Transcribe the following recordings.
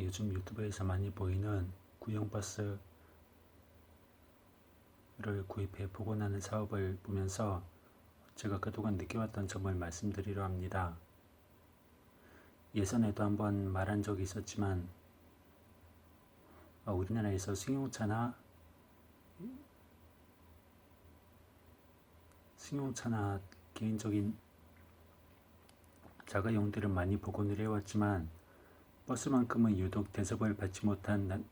요즘 유튜브에서 많이 보이는 구형버스를 구입해 복원하는 사업을 보면서 제가 그동안 느껴왔던 점을 말씀드리려 합니다. 예전에도 한번 말한 적이 있었지만 우리나라에서 승용차나 개인적인 자가용들은 많이 복원을 해왔지만 버스만큼은 유독 대접을 받지 못하는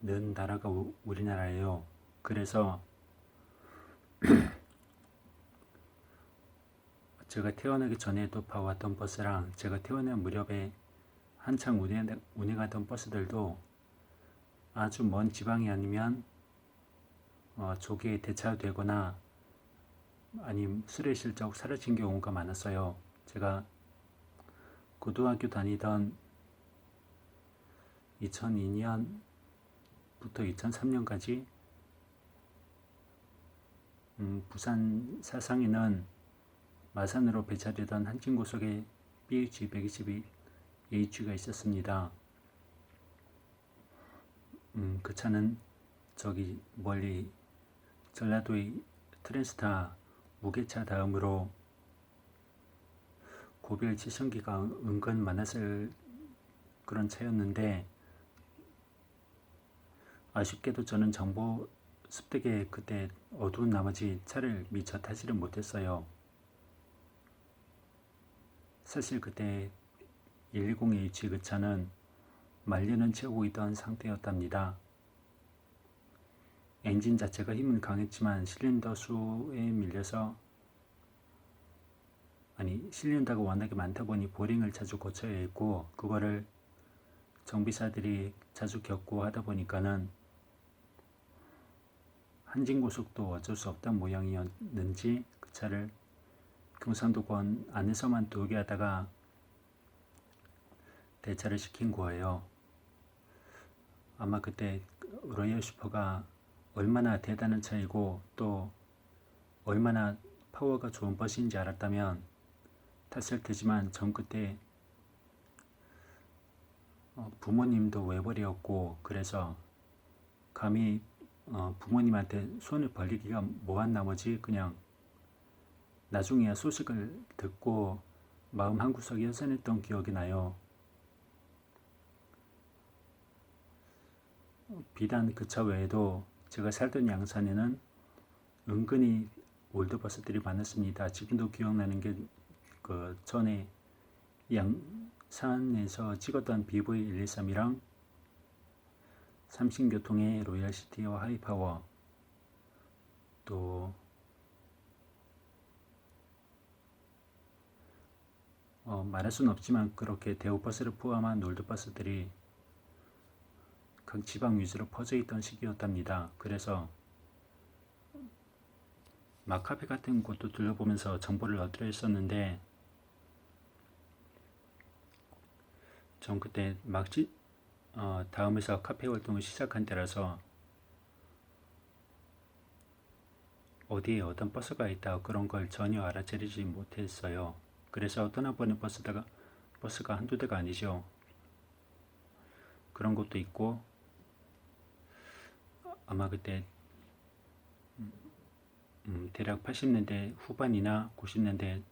나라가 우리나라예요. 그래서 제가 태어나기 전에도 봐왔던 버스랑 제가 태어난 무렵에 한창 운행하던 버스들도 아주 먼 지방이 아니면 조기에 대차되거나 아니면 수리 실적 사라진 경우가 많았어요. 제가 고등학교 다니던 2002년부터 2003년까지 부산 사상에는 마산으로 배차되던 한진고속에 BH122H가 있었습니다. 그 차는 저기 멀리 전라도의 트랜스타 무게차 다음으로 고별 지성기가 은근 많았을 그런 차였는데 아쉽게도 저는 정보 습득에 그때 어두운 나머지 차를 미처 타지를 못했어요. 사실 그때 110H 그 차는 말년은 채우고 있던 상태였답니다. 엔진 자체가 힘은 강했지만 실린더 수에 밀려서 실린더가 워낙에 많다 보니 보링을 자주 고쳐야 했고 그거를 정비사들이 자주 겪고 하다 보니까는 한진고속도 어쩔 수 없던 모양이었는지 그 차를 경상도권 안에서만 돌게 하다가 대차를 시킨 거예요. 아마 그때 로열 슈퍼가 얼마나 대단한 차이고 또 얼마나 파워가 좋은 버스인지 알았다면 탔을 테지만 전 그때 부모님도 외벌이었고 그래서 감히 부모님한테 손을 벌리기가 뭐한 나머지 그냥 나중에야 소식을 듣고 마음 한구석이 허전했던 기억이 나요. 비단 그 차 외에도 제가 살던 양산에는 은근히 올드버스들이 많았습니다. 지금도 기억나는 게 그 전에 양산에서 찍었던 BV123이랑 삼신교통의 로얄시티와 하이파워 또 말할 수는 없지만 그렇게 대우버스를 포함한 올드버스들이 각 지방 위주로 퍼져 있던 시기였답니다. 그래서 마카페 같은 곳도 둘러보면서 정보를 얻으려 했었는데 전 그때 다음에서 카페 활동을 시작한 때라서 어디에 어떤 버스가 있다 그런 걸 전혀 알아차리지 못했어요. 그래서 떠나보는 버스가 한두 대가 아니죠. 그런 것도 있고 아마 그때 대략 80년대 후반이나 90년대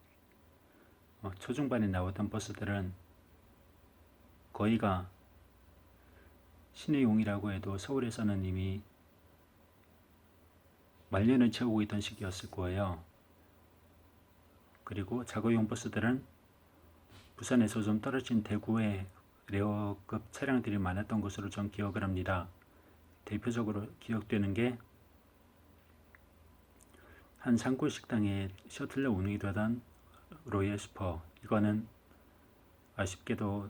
초중반에 나왔던 버스들은 거의가 신의용이라고 해도 서울에서는 이미 말년을 채우고 있던 시기였을 거예요. 그리고 자가용 버스들은 부산에서 좀 떨어진 대구에 레어급 차량들이 많았던 것으로 전 기억을 합니다. 대표적으로 기억되는 게 한 상골 식당에 셔틀로 운행이 되던 로얄 슈퍼, 이거는 아쉽게도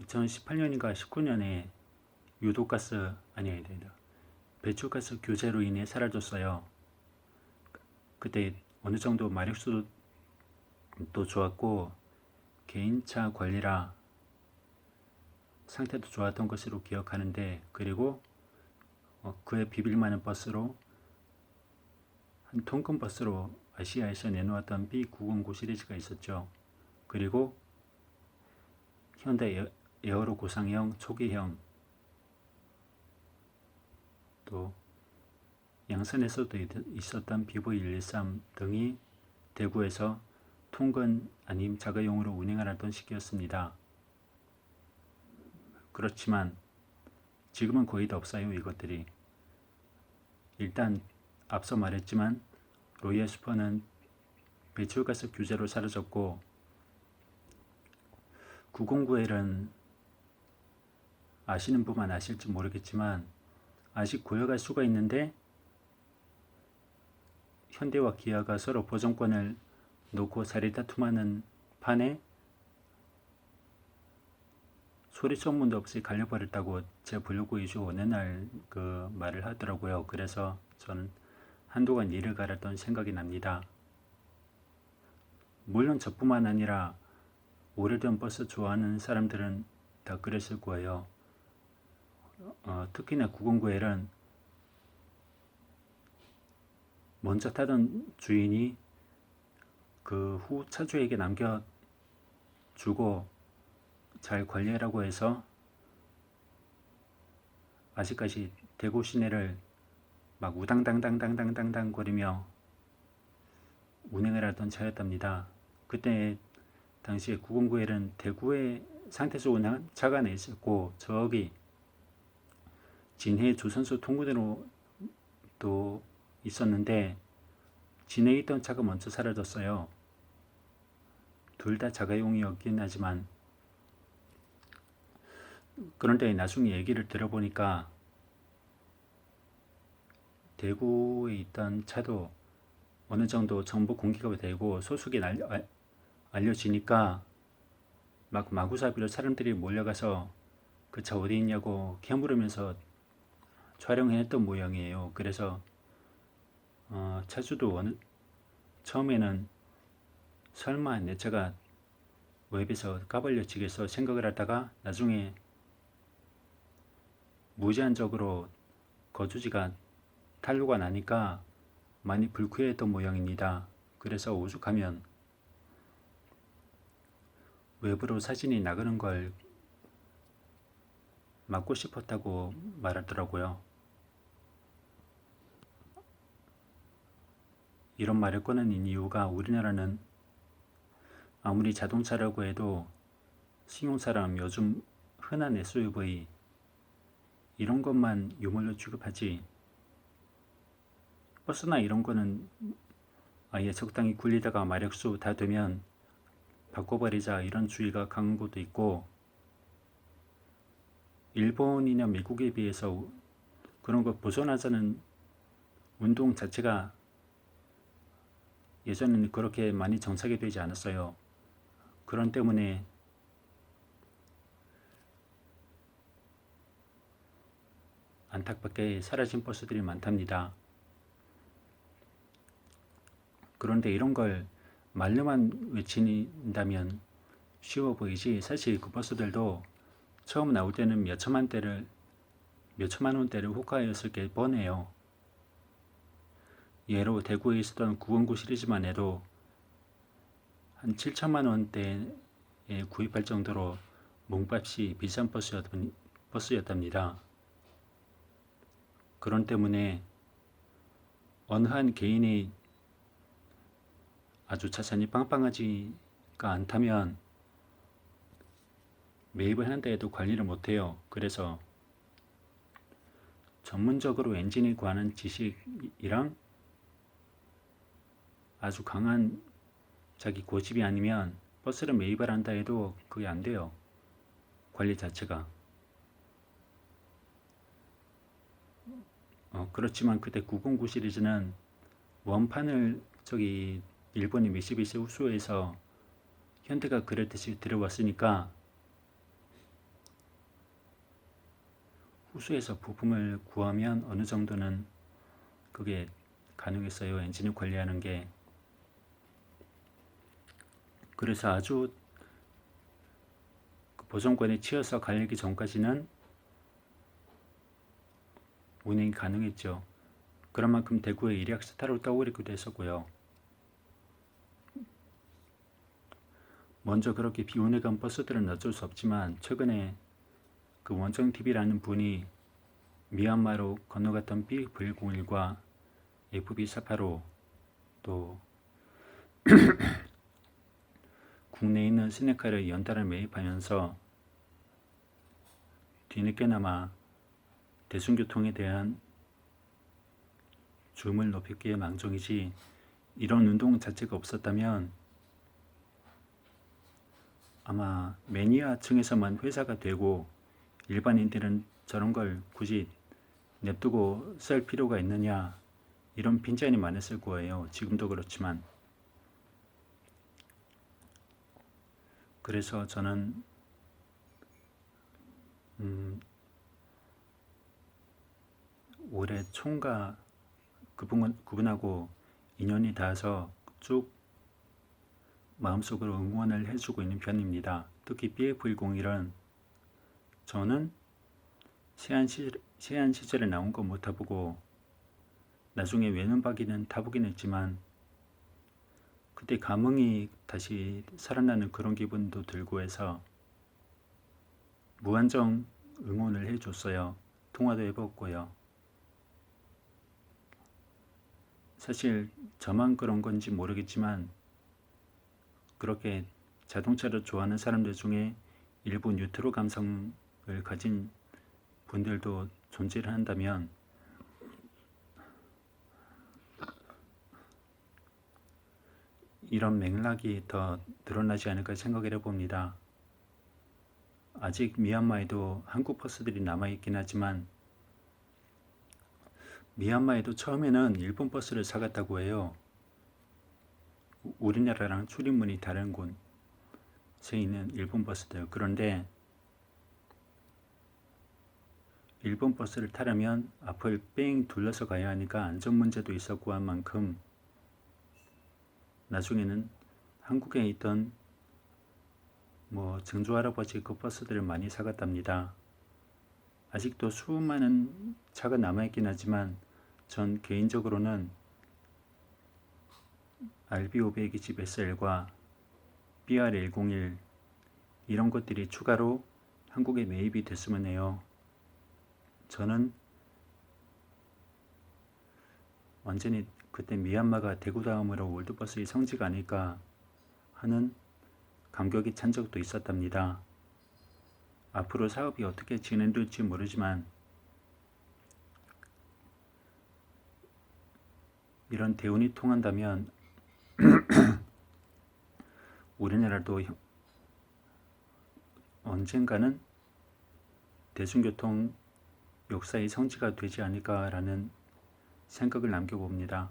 2018년인가 19년에 배출가스 규제로 인해 사라졌어요. 그때 어느 정도 마력수도 좋았고 개인차 관리라 상태도 좋았던 것으로 기억하는데, 그리고 그에 비빌만한 버스로 한 통근 버스로 아시아에서 내놓았던 B909 시리즈가 있었죠. 그리고 현대 에어로 고상형, 초기형, 또 양산에서도 있었던 BV113 등이 대구에서 통근 아님 자가용으로 운행을 하던 시기였습니다. 그렇지만 지금은 거의 다 없어요. 이것들이. 일단 앞서 말했지만 로이어 슈퍼는 배출가스 규제로 사라졌고 909L은 아시는 분만 아실지 모르겠지만 아직 고여갈 수가 있는데 현대와 기아가 서로 보존권을 놓고 자리다툼하는 판에 소리 소문도 없이 갈려버렸다고 제 블로그에 어느 날 그 말을 하더라고요. 그래서 저는 한동안 이를 갈았던 생각이 납니다. 물론 저뿐만 아니라 오래된 버스 좋아하는 사람들은 다 그랬을 거예요. 특히나 909L은 먼저 타던 주인이 그 후 차주에게 남겨주고 잘 관리하라고 해서 아직까지 대구 시내를 막 우당당당당당당당 거리며 운행을 하던 차였답니다. 그때 당시에 909L은 대구에 상태 좋은 차가 하나 있었고 저기 진해 조선소 통구대로 또 있었는데 진해에 있던 차가 먼저 사라졌어요. 둘 다 자가용이었긴 하지만 그런데 나중에 얘기를 들어보니까 대구에 있던 차도 어느 정도 정보 공개가 되고 소식이 알려지니까 막 마구잡이로 사람들이 몰려가서 그 차 어디 있냐고 캐물으면서 촬영했던 모양이에요. 그래서 차주도 처음에는 설마 내 차가 웹에서 까발려지겠어 생각을 하다가 나중에 무제한적으로 거주지가 탄로가 나니까 많이 불쾌했던 모양입니다. 그래서 오죽하면 외부로 사진이 나가는 걸 막고 싶었다고 말하더라고요. 이런 말을 꺼내는 이유가 우리나라는 아무리 자동차라고 해도 승용차랑 요즘 흔한 SUV 이런 것만 유물로 취급하지 버스나 이런 거는 아예 적당히 굴리다가 마력수 다 되면 바꿔버리자 이런 주의가 강한 곳도 있고 일본이나 미국에 비해서 그런 거 보존하자는 운동 자체가 예전에는 그렇게 많이 정착이 되지 않았어요. 그런 때문에 안타깝게 사라진 버스들이 많답니다. 그런데 이런 걸 말로만 외친다면 쉬워 보이지 사실 그 버스들도 처음 나올 때는 몇 천만 원대를 호가하였을 게 뻔해요. 예로 대구에 있었던 909 시리즈만 해도 한 7천만 원대에 구입할 정도로 몸값이 비싼 버스였답니다. 그런 때문에 어느 한 개인이 아주 자산이 빵빵하지가 않다면 매입을 한다 해도 관리를 못해요. 그래서 전문적으로 엔진에 관한 지식이랑 아주 강한 자기 고집이 아니면 버스를 매입을 한다 해도 그게 안 돼요. 관리 자체가. 그렇지만 그때 909 시리즈는 원판을 일본의 미쓰비시 후소에서 현대가 그랬듯이 들어왔으니까 후소에서 부품을 구하면 어느 정도는 그게 가능했어요. 엔진을 관리하는 게. 그래서 아주 보존권에 치여서 갈리기 전까지는 운행이 가능했죠. 그런 만큼 대구의 일약 스타로 떠오르기도 했었고요. 먼저 그렇게 비운해간 버스들은 어쩔 수 없지만 최근에 그 원정 TV라는 분이 미얀마로 건너갔던 B911과 FB48로 또 국내에 있는 시내카를 연달아 매입하면서 뒤늦게나마 대중교통에 대한 줌을 높였기에 망정이지 이런 운동 자체가 없었다면 아마 매니아층에서만 회사가 되고 일반인들은 저런 걸 굳이 냅두고 쓸 필요가 있느냐 이런 빈잔이 많았을 거예요. 지금도 그렇지만. 그래서 저는 올해 총과 그분하고 인연이 닿아서 쭉 마음속으로 응원을 해주고 있는 편입니다. 특히 BF101은 저는 세안 시절에 나온 거 못 타보고 나중에 외눈박이는 타보긴 했지만 그때 감흥이 다시 살아나는 그런 기분도 들고 해서 무한정 응원을 해줬어요. 통화도 해봤고요. 사실 저만 그런 건지 모르겠지만 그렇게 자동차를 좋아하는 사람들 중에 일부 뉴트로 감성을 가진 분들도 존재를 한다면 이런 맥락이 더 드러나지 않을까 생각을 해봅니다. 아직 미얀마에도 한국 버스들이 남아있긴 하지만 미얀마에도 처음에는 일본 버스를 사갔다고 해요. 우리나라랑 출입문이 다른 곳에 있는 일본 버스들. 그런데 일본 버스를 타려면 앞을 뺑 둘러서 가야 하니까 안전 문제도 있었고 한 만큼 나중에는 한국에 있던 증조 할아버지 그 버스들을 많이 사갔답니다. 아직도 수많은 차가 남아있긴 하지만 전 개인적으로는 RB520SL과 BR101 이런 것들이 추가로 한국에 매입이 됐으면 해요. 저는 완전히 그때 미얀마가 대구 다음으로 월드버스의 성지가 아닐까 하는 감격이 찬 적도 있었답니다. 앞으로 사업이 어떻게 진행될지 모르지만 이런 대운이 통한다면 우리나라도 언젠가는 대중교통 역사의 성지가 되지 않을까라는 생각을 남겨봅니다.